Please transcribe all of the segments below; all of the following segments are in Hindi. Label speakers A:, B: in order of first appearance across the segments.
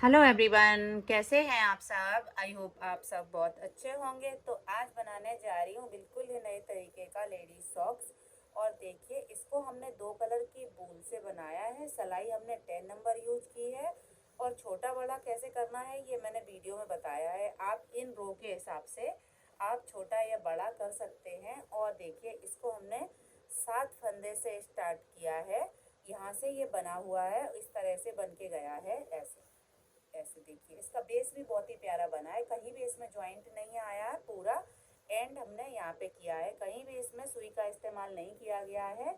A: हेलो एवरीवन, कैसे हैं आप सब। आई होप आप सब बहुत अच्छे होंगे। तो आज बनाने जा रही हूँ बिल्कुल ही नए तरीके का लेडीज सॉक्स। और देखिए, इसको हमने दो कलर की वूल से बनाया है। सिलाई हमने 10 नंबर यूज की है। और छोटा बड़ा कैसे करना है ये मैंने वीडियो में बताया है। आप इन रो के हिसाब से आप छोटा या बड़ा कर सकते हैं। और देखिए, इसको हमने 7 फंदे से स्टार्ट किया है। यहाँ से ये बना हुआ है, इस तरह से बन के गया है। ऐसे ऐसे देखिए, इसका बेस भी बहुत ही प्यारा बना है। कहीं भी इसमें ज्वाइंट नहीं आया है। पूरा एंड हमने यहाँ पे किया है, कहीं भी इसमें सुई का इस्तेमाल नहीं किया गया है।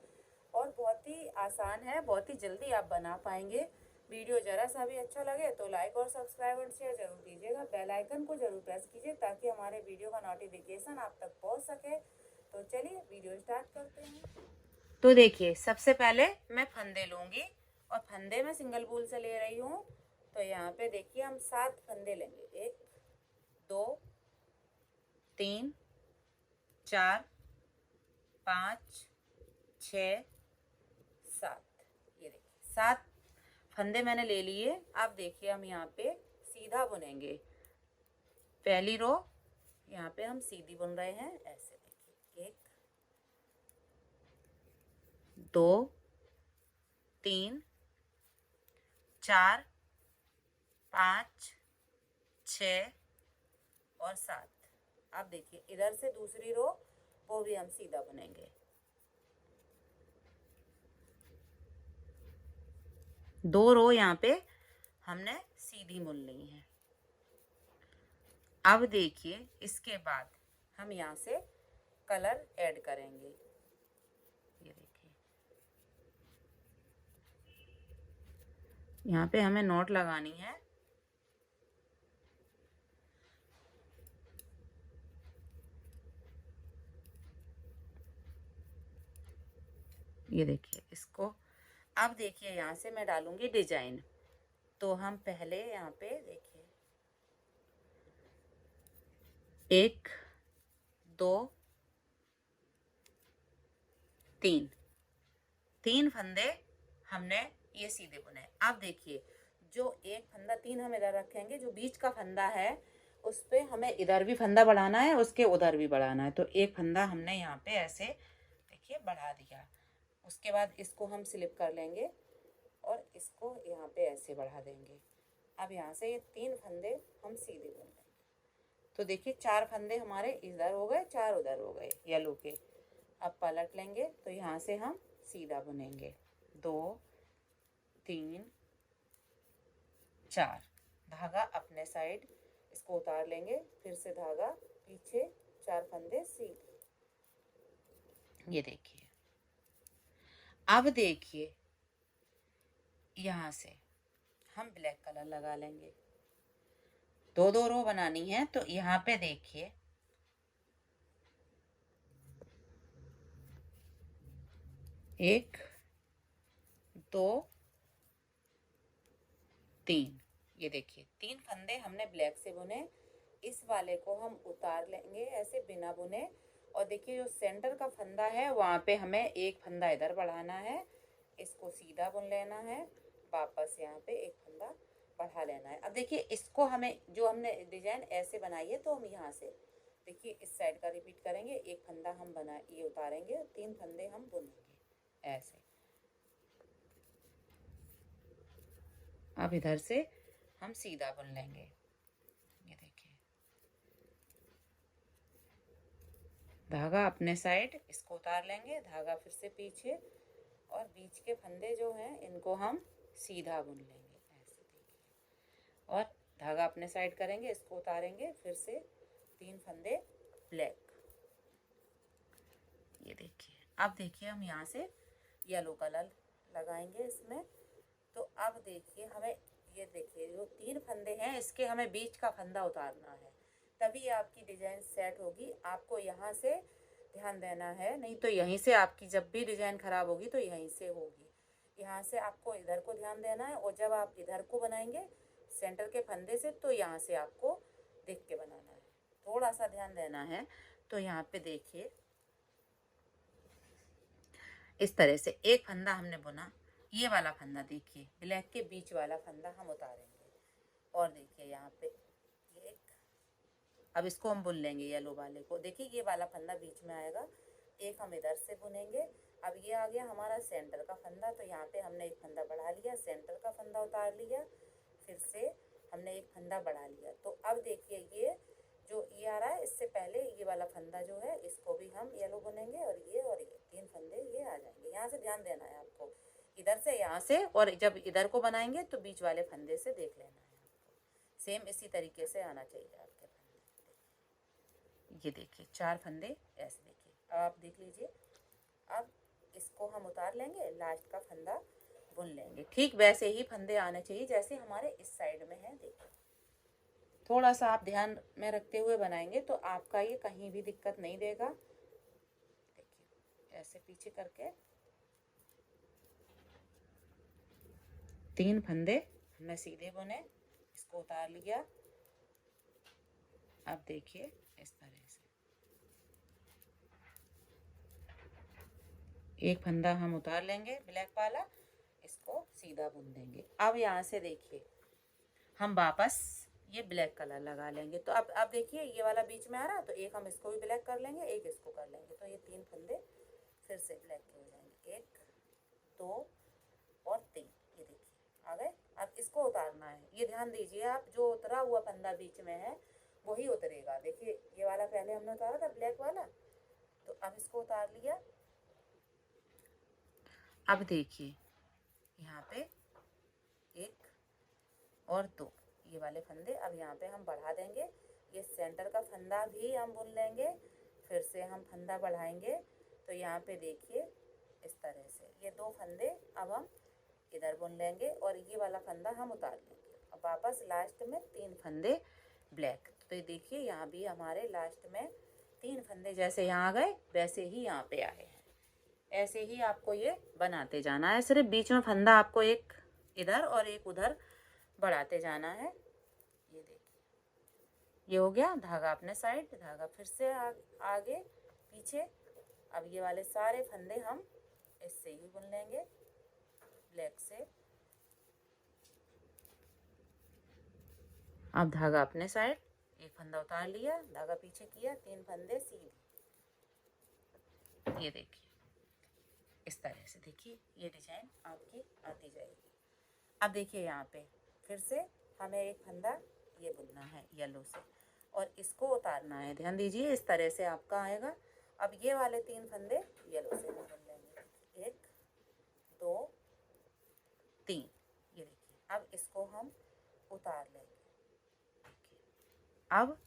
A: और बहुत ही आसान है, बहुत ही जल्दी आप बना पाएंगे। वीडियो जरा सा भी अच्छा लगे तो लाइक और सब्सक्राइब और शेयर जरूर कीजिएगा। बेल आइकन को जरूर प्रेस कीजिए ताकि हमारे वीडियो का नोटिफिकेशन आप तक पहुँच सके। तो चलिए वीडियो स्टार्ट करते हैं। तो देखिए, सबसे पहले मैं फंदे लूँगी और फंदे में सिंगल वूल से ले रही हूँ। तो यहाँ पे देखिए, हम 7 फंदे लेंगे। 1 2 3 4 5 6 7। ये देखिए, 7 फंदे मैंने ले लिए। अब देखिए, हम यहाँ पे सीधा बुनेंगे। पहली रो यहाँ पे हम सीधी बुन रहे हैं। ऐसे देखिए, 1 2 3 4 5 6 और 7। अब देखिए, इधर से दूसरी रो वो भी हम सीधा बुनेंगे। 2 रो यहाँ पे हमने सीधी बुन ली है। अब देखिए, इसके बाद हम यहाँ से कलर ऐड करेंगे। ये देखिए, यहाँ पे हमें नॉट लगानी है। ये देखिए इसको। अब देखिए, यहाँ से मैं डालूंगी डिजाइन। तो हम पहले यहाँ पे देखिए, 1 2 3 फंदे हमने ये सीधे बुने। अब देखिए, जो एक फंदा 3 हम इधर रखेंगे, जो बीच का फंदा है उस पे हमें इधर भी फंदा बढ़ाना है, उसके उधर भी बढ़ाना है। तो एक फंदा हमने यहाँ पे ऐसे देखिए बढ़ा दिया। उसके बाद इसको हम स्लिप कर लेंगे और इसको यहाँ पे ऐसे बढ़ा देंगे। अब यहाँ से ये 3 फंदे हम सीधे बुन लेंगे। तो देखिए, 4 फंदे हमारे इधर हो गए, 4 उधर हो गए येलो के। अब पलट लेंगे तो यहाँ से हम सीधा बुनेंगे। 2 3 4, धागा अपने साइड, इसको उतार लेंगे, फिर से धागा पीछे, 4 फंदे सीधे। ये देखिए, अब देखिए यहाँ से हम ब्लैक कलर लगा लेंगे। 2 रो बनानी है। तो यहाँ पे देखिए, 1 2 3। ये देखिए, 3 फंदे हमने ब्लैक से बुने। इस वाले को हम उतार लेंगे ऐसे बिना बुने। और देखिए, जो सेंटर का फंदा है वहाँ पे हमें एक फंदा इधर बढ़ाना है, इसको सीधा बुन लेना है। वापस यहाँ पे एक फंदा बढ़ा लेना है। अब देखिए, इसको हमें जो हमने डिजाइन ऐसे बनाई है, तो हम यहाँ से देखिए इस साइड का रिपीट करेंगे। एक फंदा हम बना ये उतारेंगे, 3 फंदे हम बुनेंगे ऐसे। अब इधर से हम सीधा बुन लेंगे। ये देखिए, धागा अपने साइड, इसको उतार लेंगे, धागा फिर से पीछे, और बीच के फंदे जो हैं इनको हम सीधा बुन लेंगे ऐसे देखिए। और धागा अपने साइड करेंगे, इसको उतारेंगे, फिर से 3 फंदे ब्लैक। ये देखिए, अब देखिए हम यहाँ से येलो कलर लगाएंगे इसमें। तो अब देखिए, हमें ये देखिए, जो 3 फंदे हैं इसके हमें बीच का फंदा उतारना है, तभी आपकी डिजाइन सेट होगी। आपको यहाँ से ध्यान देना है, नहीं तो यहीं से आपकी जब भी डिजाइन खराब होगी तो यहीं से होगी। यहाँ से आपको इधर को ध्यान देना है, और जब आप इधर को बनाएंगे सेंटर के फंदे से, तो यहाँ से आपको देख के बनाना है, थोड़ा सा ध्यान देना है। तो यहाँ पे देखिए, इस तरह से एक फंदा हमने बुना। ये वाला फंदा देखिए, ब्लैक के बीच वाला फंदा हम उतारेंगे। और देखिए यहाँ पे एक, अब इसको हम बुन लेंगे येलो वाले को। देखिए ये वाला फंदा बीच में आएगा, एक हम इधर से बुनेंगे। अब ये आ गया हमारा सेंटर का फंदा, तो यहाँ पे हमने एक फंदा बढ़ा लिया, सेंटर का फंदा उतार लिया, फिर से हमने एक फंदा बढ़ा लिया। तो अब देखिए ये जो ये आ रहा है, इससे पहले ये वाला फंदा जो है इसको भी हम येलो बुनेंगे, और ये तीन फंदे ये आ जाएंगे। यहाँ से ध्यान देना है आपको, इधर से यहाँ से, और जब इधर को बनाएंगे तो बीच वाले फंदे से देख लेना है आपको। सेम इसी तरीके से आना चाहिए आपके फंदे। ये देखिए 4 फंदे ऐसे देखिए, अब आप देख लीजिए। अब इसको हम उतार लेंगे, लास्ट का फंदा बुन लेंगे। ठीक वैसे ही फंदे आने चाहिए जैसे हमारे इस साइड में है। देखिए थोड़ा सा आप ध्यान में रखते हुए बनाएंगे तो आपका ये कहीं भी दिक्कत नहीं देगा। देखिए ऐसे पीछे करके 3 फंदे हमने सीधे बुने, इसको उतार लिया। अब देखिए इस तरह से एक फंदा हम उतार लेंगे ब्लैक वाला, इसको सीधा बुन देंगे। अब यहाँ से देखिए हम वापस ये ब्लैक कलर लगा लेंगे। तो अब देखिए ये वाला बीच में आ रहा है, तो एक हम इसको भी ब्लैक कर लेंगे, एक इसको कर लेंगे, तो ये 3 फंदे फिर से ब्लैक के हो जाएंगे। 1 2 और 3, ये देखिए आ गए। अब इसको उतारना है, ये ध्यान दीजिए आप, जो उतरा हुआ फंदा बीच में है वही उतरेगा। देखिए ये वाला पहले हमने उतारा था ब्लैक वाला, तो अब इसको उतार लिया। अब देखिए यहाँ पे 1 और 2 ये वाले फंदे अब यहाँ पे हम बढ़ा देंगे। ये सेंटर का फंदा भी हम बुन लेंगे, फिर से हम फंदा बढ़ाएंगे। तो यहाँ पे देखिए इस तरह से ये 2 फंदे अब हम इधर बुन लेंगे, और ये वाला फंदा हम उतार लेंगे। अब वापस लास्ट में 3 फंदे ब्लैक। तो ये देखिए यहाँ भी हमारे लास्ट में 3 फंदे जैसे यहाँ आ गए वैसे ही यहाँ पे आए हैं। ऐसे ही आपको ये बनाते जाना है, सिर्फ बीच में फंदा आपको एक इधर और एक उधर बढ़ाते जाना है। ये देखिए ये हो गया धागा अपने साइड, धागा फिर से आगे पीछे। अब ये वाले सारे फंदे हम इससे ही बुन लेंगे ब्लैक से। अब धागा अपने साइड, एक फंदा उतार लिया, धागा पीछे किया, 3 फंदे सीधे। ये देखिए इस तरह से देखिए ये डिजाइन आपकी आती जाएगी। अब देखिए यहाँ पे फिर से हमें एक फंदा ये बुनना है येलो से, और इसको उतारना है। ध्यान दीजिए इस तरह से आपका आएगा। अब ये वाले 3 फंदे येलो से हम बुन लेंगे, 1 2 3। ये देखिए अब इसको हम उतार लेंगे। अब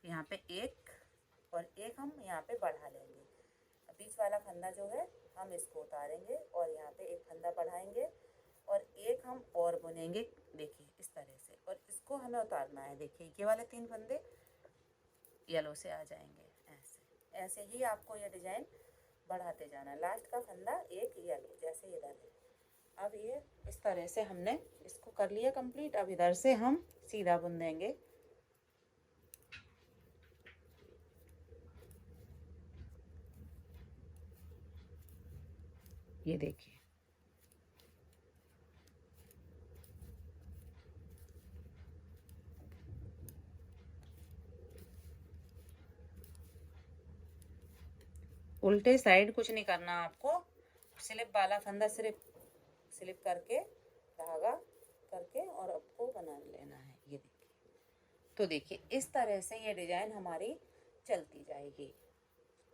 A: यहाँ पे 1 और 1 हम यहाँ पे बढ़ा लेंगे। बीच वाला फंदा जो है हम इसको उतारेंगे, और यहाँ पे एक फंदा बढ़ाएंगे, और एक हम और बुनेंगे। देखिए इस तरह से, और इसको हमें उतारना है। देखिए ये वाले 3 फंदे येलो से आ जाएंगे। ऐसे ऐसे ही आपको ये डिजाइन बढ़ाते जाना। लास्ट का फंदा एक येलो जैसे इधर है। अब ये इस तरह से हमने इसको कर लिया कंप्लीट। अब इधर से हम सीधा बुन देंगे। ये देखिए उल्टे साइड कुछ नहीं करना आपको, स्लिप वाला फंदा सिर्फ स्लिप करके धागा करके और आपको बना लेना है। ये देखिए, तो देखिए इस तरह से ये डिजाइन हमारी चलती जाएगी।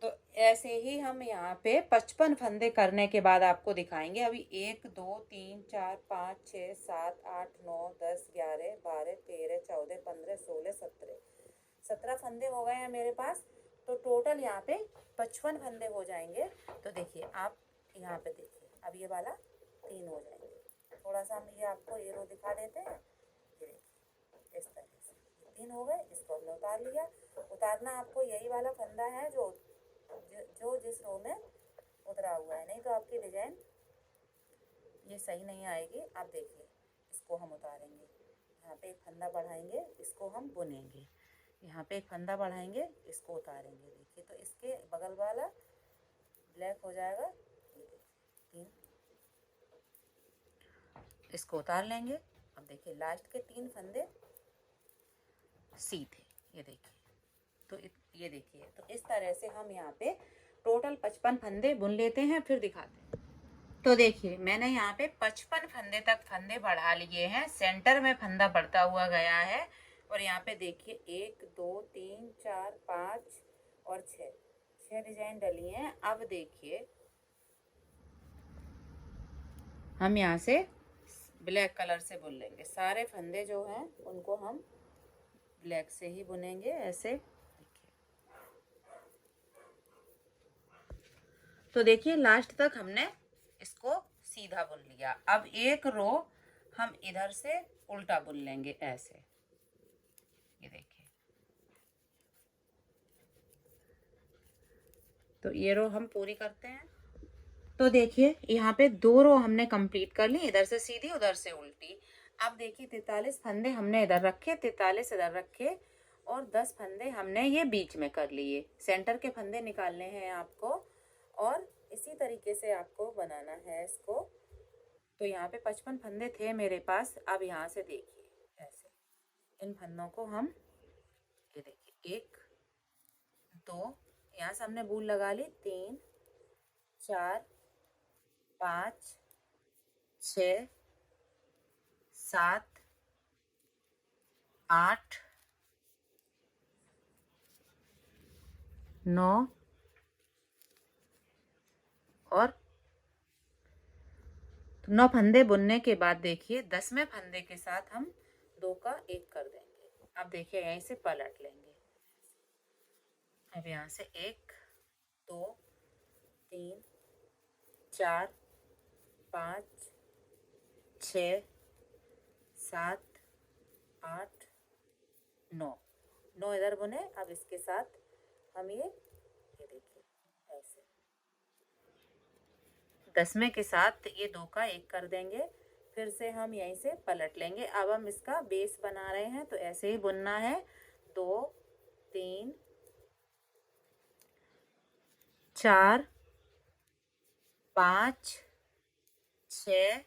A: तो ऐसे ही हम यहाँ पे 55 फंदे करने के बाद आपको दिखाएंगे। अभी 1 2 3 4 5 6 7 8 9 10 11 12 13 14 15 16 17 फंदे हो गए हैं मेरे पास। तो टोटल यहाँ पे 55 फंदे हो जाएंगे। तो देखिए आप यहाँ पे देखिए अब ये वाला 3 हो जाएंगे। थोड़ा सा हम ये आपको ये रो दिखा देते हैं। ये देखिए इस तरह से 3 हो गए, इसको हमने उतार लिया। उतारना आपको यही वाला फंदा है जो जिस रो में उतरा हुआ है, नहीं तो आपकी डिजाइन ये सही नहीं आएगी। आप देखिए इसको हम उतारेंगे, यहाँ पे एक फंदा बढ़ाएंगे, इसको हम बुनेंगे, यहाँ पे एक फंदा बढ़ाएंगे, इसको उतारेंगे। देखिए तो इसके बगल वाला ब्लैक हो जाएगा। ये देखिए 3, इसको उतार लेंगे। अब देखिए लास्ट के 3 फंदे सीधे। ये देखिए, तो ये देखिए, तो इस तरह से हम यहाँ पे टोटल 55 फंदे बुन लेते हैं, फिर दिखाते हैं। तो देखिए मैंने यहाँ पे 55 फंदे तक फंदे बढ़ा लिए हैं, सेंटर में फंदा बढ़ता हुआ गया है। और यहाँ पे देखिए 1 2 3 4 5 और 6 डिजाइन डली हैं। अब देखिए हम यहाँ से ब्लैक कलर से बुन लेंगे, सारे फंदे जो हैं उनको हम ब्लैक से ही बुनेंगे ऐसे। तो देखिए लास्ट तक हमने इसको सीधा बुन लिया। अब एक रो हम इधर से उल्टा बुन लेंगे ऐसे। ये देखिए, तो ये रो हम पूरी करते हैं। तो देखिए यहाँ पे 2 रो हमने कंप्लीट कर ली, इधर से सीधी उधर से उल्टी। अब देखिए 43 फंदे हमने इधर रखे, 43 इधर रखे और 10 फंदे हमने ये बीच में कर लिए। सेंटर के फंदे निकालने हैं आपको और इसी तरीके से आपको बनाना है इसको। तो यहाँ पे 55 फंदे थे मेरे पास। अब यहाँ से देखिए ऐसे इन फंदों को हम, ये देखिए 1 2, यहाँ से हमने बूल लगा ली, 3 4 5 6 7 8 9 और 9 फंदे बुनने के बाद देखिए 10वें फंदे के साथ हम 2 का 1 कर देंगे। अब देखिए यहीं से पलट लेंगे। अब यहाँ से 1 2 3 4 5 6 7 8 9 इधर बुने। अब इसके साथ हम ये देखिए ऐसे 10वें के साथ ये 2 का 1 कर देंगे। फिर से हम यहीं से पलट लेंगे। अब हम इसका बेस बना रहे हैं, तो ऐसे ही बुनना है। 2 3 4 5 6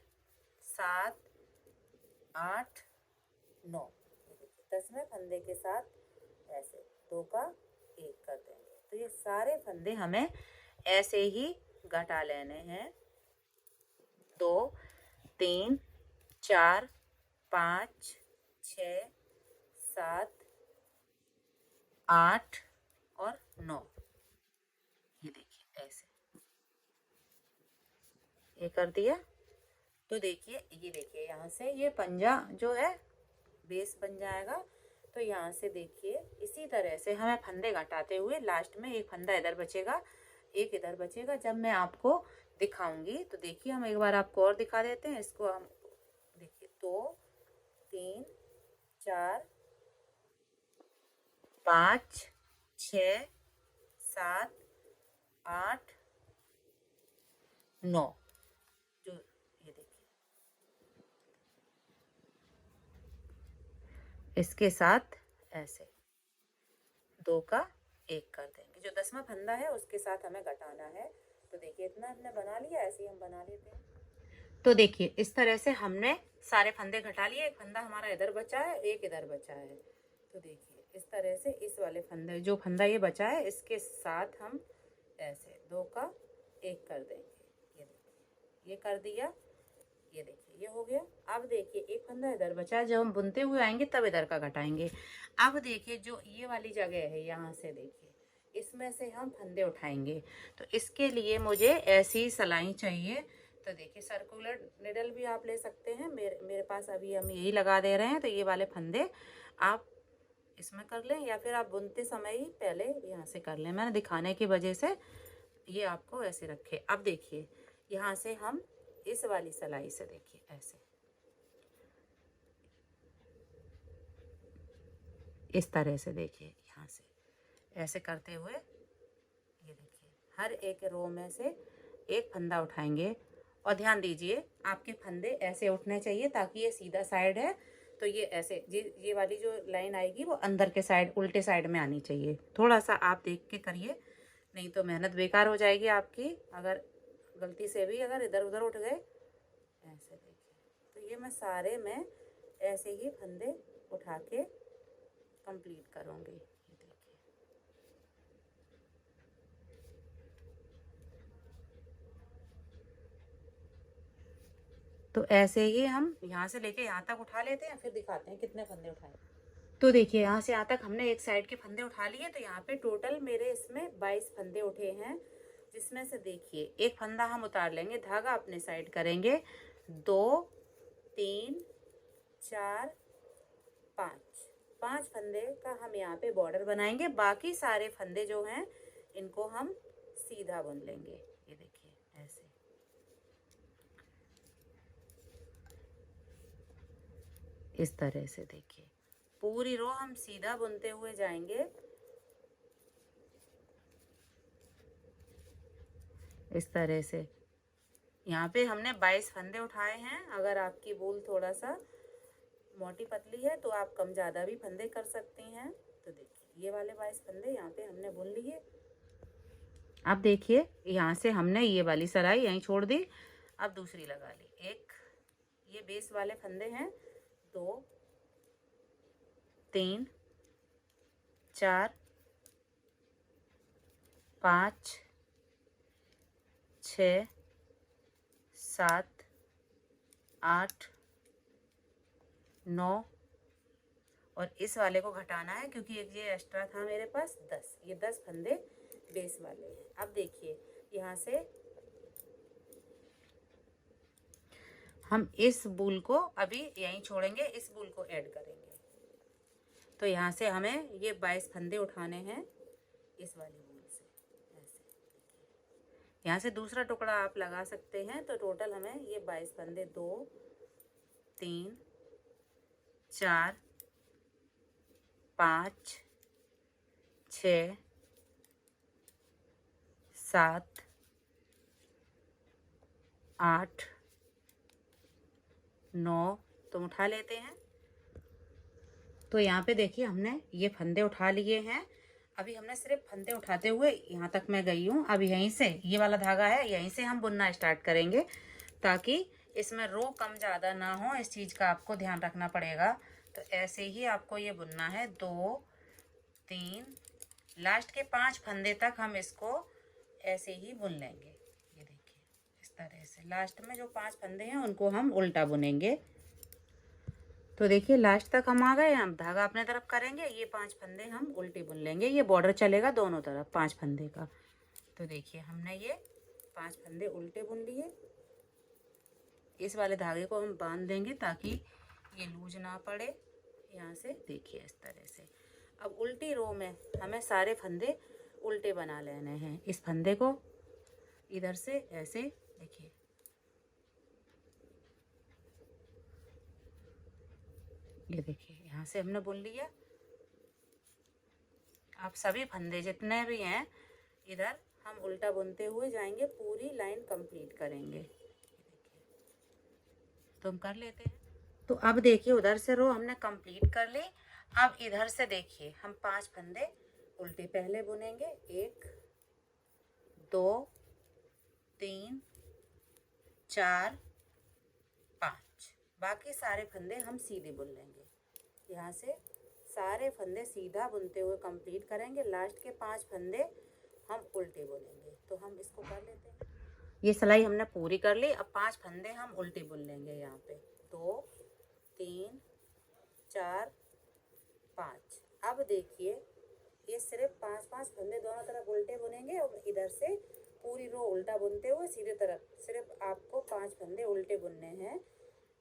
A: 7 8 9, 10वें फंदे के साथ ऐसे 2 का 1 कर देंगे। तो ये सारे फंदे हमें ऐसे ही घटा लेने हैं। 2 3 4 5 6 7 8 और 9। ये देखिए ऐसे ये कर दिया। तो देखिए ये देखिए यहाँ से ये पंजा जो है बेस बन जाएगा। तो यहाँ से देखिए इसी तरह से हमें फंदे घटाते हुए लास्ट में एक फंदा इधर बचेगा, एक इधर बचेगा। जब मैं आपको दिखाऊंगी तो देखिए हम एक बार आपको और दिखा देते हैं। इसको हम देखिए 2 3 4 5 6 7 8 9, जो ये देखिए इसके साथ ऐसे 2 का 1 कर देंगे। जो 10वां फंदा है उसके साथ हमें घटाना है। तो देखिए इतना हमने बना लिया, ऐसे ही हम बना लेते हैं। तो देखिए इस तरह से हमने सारे फंदे घटा लिए। एक फंदा हमारा इधर बचा है, एक इधर बचा है। तो देखिए इस तरह से इस वाले फंदे, जो फंदा ये बचा है, इसके साथ हम ऐसे 2 का 1 कर देंगे। ये देखिए ये कर दिया। ये देखिए ये हो गया। अब देखिए एक फंदा इधर बचा है, जब हम बुनते हुए आएंगे तब इधर का घटाएंगे। अब देखिए जो ये वाली जगह है, यहाँ से देखिए इसमें से हम फंदे उठाएंगे। तो इसके लिए मुझे ऐसी सलाई चाहिए। तो देखिए सर्कुलर निडल भी आप ले सकते हैं। मेरे पास अभी हम यही लगा दे रहे हैं। तो ये वाले फंदे आप इसमें कर लें या फिर आप बुनते समय ही पहले यहाँ से कर लें। मैंने दिखाने की वजह से ये आपको ऐसे रखे। अब देखिए यहाँ से हम इस वाली सलाई से देखिए ऐसे इस तरह से देखिए यहाँ से ऐसे करते हुए ये देखिए हर एक रो में से एक फंदा उठाएंगे। और ध्यान दीजिए आपके फंदे ऐसे उठने चाहिए ताकि ये सीधा साइड है। तो ये ऐसे ये वाली जो लाइन आएगी वो अंदर के साइड, उल्टे साइड में आनी चाहिए। थोड़ा सा आप देख के करिए, नहीं तो मेहनत बेकार हो जाएगी आपकी। अगर गलती से भी अगर इधर उधर उठ गए ऐसे देखिए। तो ये मैं सारे में ऐसे ही फंदे उठा के कंप्लीट करूँगी। ये देखिए, तो ऐसे ही हम यहाँ से लेके यहाँ तक उठा लेते हैं, फिर दिखाते हैं कितने फंदे उठाए। तो देखिए यहाँ से यहाँ तक हमने एक साइड के फंदे उठा लिए, तो यहाँ पे टोटल मेरे इसमें 22 फंदे उठे हैं, जिसमें से देखिए एक फंदा हम उतार लेंगे, धागा अपने साइड करेंगे, 2 3 4 5 5 फंदे का हम यहाँ पे बॉर्डर बनाएंगे। बाकी सारे फंदे जो हैं इनको हम सीधा बुन लेंगे। ये देखिए ऐसे, इस तरह से देखिए पूरी रो हम सीधा बुनते हुए जाएंगे, इस तरह से। यहाँ पे हमने 22 फंदे उठाए हैं। अगर आपकी वूल थोड़ा सा मोटी पतली है तो आप कम ज़्यादा भी फंदे कर सकती हैं। तो देखिए ये वाले 22 फंदे यहाँ पे हमने बुन लिए। अब देखिए यहाँ से हमने ये वाली सराई यहीं छोड़ दी, अब दूसरी लगा ली। एक ये बेस वाले फंदे हैं, 2 3 4 5 6 7 8 9, और इस वाले को घटाना है क्योंकि एक ये एक्स्ट्रा था मेरे पास, 10। ये 10 फंदे बेस वाले हैं। अब देखिए यहाँ से हम इस बूल को अभी यहीं छोड़ेंगे, इस बूल को ऐड करेंगे। तो यहाँ से हमें ये 22 फंदे उठाने हैं इस वाली बूल से, ऐसे। यहाँ से दूसरा टुकड़ा आप लगा सकते हैं। तो टोटल हमें ये 22 फंदे 2 3 4 5 6 7 8 9 तुम उठा लेते हैं। तो यहाँ पे देखिए हमने ये फंदे उठा लिए हैं। अभी हमने सिर्फ फंदे उठाते हुए यहाँ तक मैं गई हूँ। अब यहीं से ये वाला धागा है, यहीं से हम बुनना स्टार्ट करेंगे ताकि इसमें रो कम ज़्यादा ना हो। इस चीज़ का आपको ध्यान रखना पड़ेगा। तो ऐसे ही आपको ये बुनना है, 2 3, लास्ट के 5 फंदे तक हम इसको ऐसे ही बुन लेंगे। ये देखिए इस तरह से लास्ट में जो 5 फंदे हैं उनको हम उल्टा बुनेंगे। तो देखिए लास्ट तक हम आ गए। हम धागा अपने तरफ करेंगे, ये 5 फंदे हम उल्टे बुन लेंगे। ये बॉर्डर चलेगा दोनों तरफ 5 फंदे का। तो देखिए हमने ये 5 फंदे उल्टे बुन लिए। इस वाले धागे को हम बांध देंगे ताकि ये लूज ना पड़े। यहाँ से देखिए इस तरह से। अब उल्टी रो में हमें सारे फंदे उल्टे बना लेने हैं। इस फंदे को इधर से ऐसे देखिए, ये देखिए यहाँ से हमने बुन लिया। आप सभी फंदे जितने भी हैं इधर हम उल्टा बुनते हुए जाएंगे, पूरी लाइन कंप्लीट करेंगे। ये देखिए, तो हम कर लेते हैं। तो अब देखिए उधर से रो हमने कंप्लीट कर ली। अब इधर से देखिए हम 5 फंदे उल्टे पहले बुनेंगे, 1 2 3 4 5। बाकी सारे फंदे हम सीधे बुन लेंगे। यहाँ से सारे फंदे सीधा बुनते हुए कंप्लीट करेंगे। लास्ट के 5 फंदे हम उल्टे बुनेंगे। तो हम इसको कर लेते हैं। ये सिलाई हमने पूरी कर ली। अब 5 फंदे हम उल्टे बुन लेंगे। यहाँ पे 2 3 4 5। अब देखिए ये सिर्फ 5-5 फंदे दोनों तरफ उल्टे बुनेंगे और इधर से पूरी रो उल्टा बुनते हुए सीधे तरफ सिर्फ आपको 5 फंदे उल्टे बुनने हैं।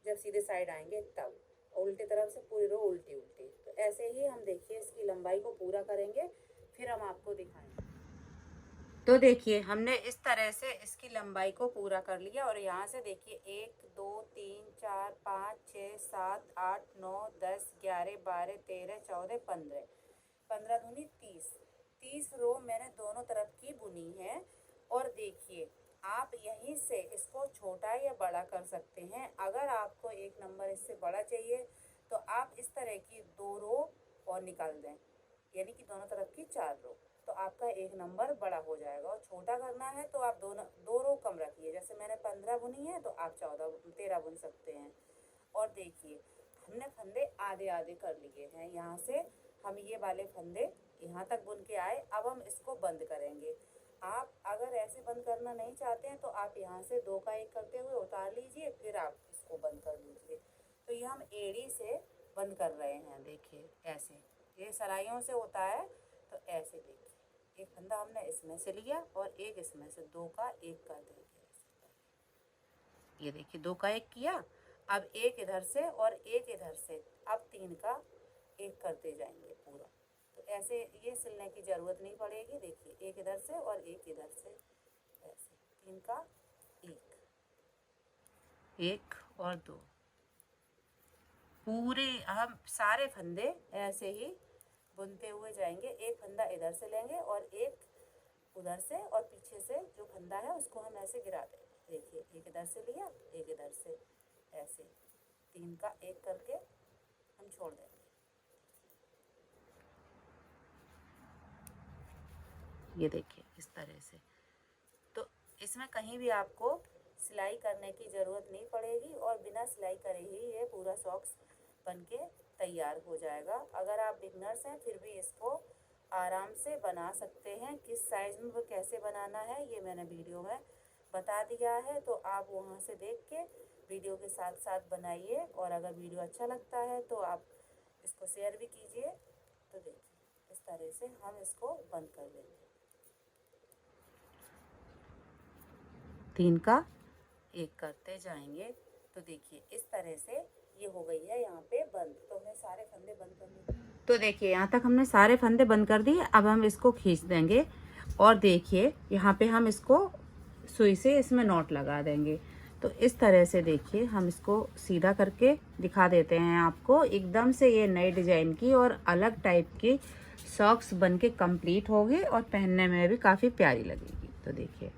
A: जब सीधे साइड आएंगे तब उल्टे तरफ से पूरी रो उल्टी उल्टी। तो ऐसे ही हम देखिए इसकी लंबाई को पूरा करेंगे, फिर हम आपको दिखाएंगे। तो देखिए हमने इस तरह से इसकी लंबाई को पूरा कर लिया। और यहाँ से देखिए 1 2 3 4 5 6 7 8 9 10 11 12 13 14 15 15 दूनी 30 रो मैंने दोनों तरफ की बुनी है। और देखिए आप यहीं से इसको छोटा या बड़ा कर सकते हैं। अगर आपको एक नंबर इससे बड़ा चाहिए तो आप इस तरह की 2 रो और निकाल दें, यानी कि दोनों तरफ की 4 रो, तो आपका एक नंबर बड़ा हो जाएगा। और छोटा करना है तो आप दो रो कम रखिए। जैसे मैंने 15 बुनी है तो आप 13 बुन सकते हैं। और देखिए हमने फंदे आधे आधे कर लिए हैं। यहाँ से हम ये वाले फंदे यहाँ तक बुन के आए। अब हम इसको बंद करेंगे। आप अगर ऐसे बंद करना नहीं चाहते हैं तो आप यहाँ से 2 का 1 करते हुए उतार लीजिए, फिर आप इसको बंद कर लीजिए। तो ये हम एड़ी से बंद कर रहे हैं। देखिए ऐसे, ये सराइयों से होता है तो ऐसे देखिए, एक फंदा हमने इसमें से लिया और एक इसमें से, 2 का 1 कर देंगे। ये देखिए 2 का 1 किया, अब एक इधर से और एक इधर से, अब 3 का 1 करते जाएंगे पूरा। तो ऐसे ये सिलने की ज़रूरत नहीं पड़ेगी। देखिए एक इधर से और एक इधर से, ऐसे 3 का 1 और 2, पूरे हम सारे फंदे ऐसे ही बुनते हुए जाएंगे। एक फंदा इधर से लेंगे और एक उधर से, और पीछे से जो फंदा है उसको हम ऐसे गिरा देंगे। देखिए एक इधर से लिया, एक इधर से, ऐसे 3 का 1 करके हम छोड़ देंगे। ये देखिए इस तरह से। तो इसमें कहीं भी आपको सिलाई करने की ज़रूरत नहीं पड़ेगी और बिना सिलाई करे ही ये पूरा सॉक्स बनके तैयार हो जाएगा। अगर आप बिगनर्स हैं फिर भी इसको आराम से बना सकते हैं। किस साइज़ में वो कैसे बनाना है ये मैंने वीडियो में बता दिया है, तो आप वहाँ से देख के वीडियो के साथ साथ बनाइए। और अगर वीडियो अच्छा लगता है तो आप इसको शेयर भी कीजिए। तो देखिए इस तरह से हम इसको बंद कर देंगे। 3 का 1 करते जाएंगे। तो देखिए इस तरह से ये हो गई है यहाँ पे बंद। तो हमने सारे फंदे बंद कर लिए। तो देखिए यहाँ तक हमने सारे फंदे बंद कर दिए। अब हम इसको खींच देंगे और देखिए यहाँ पे हम इसको सुई से इसमें नॉट लगा देंगे। तो इस तरह से देखिए हम इसको सीधा करके दिखा देते हैं आपको। एकदम से ये नई डिजाइन की और अलग टाइप की सॉक्स बनके कंप्लीट होगी और पहनने में भी काफ़ी प्यारी लगेगी। तो देखिए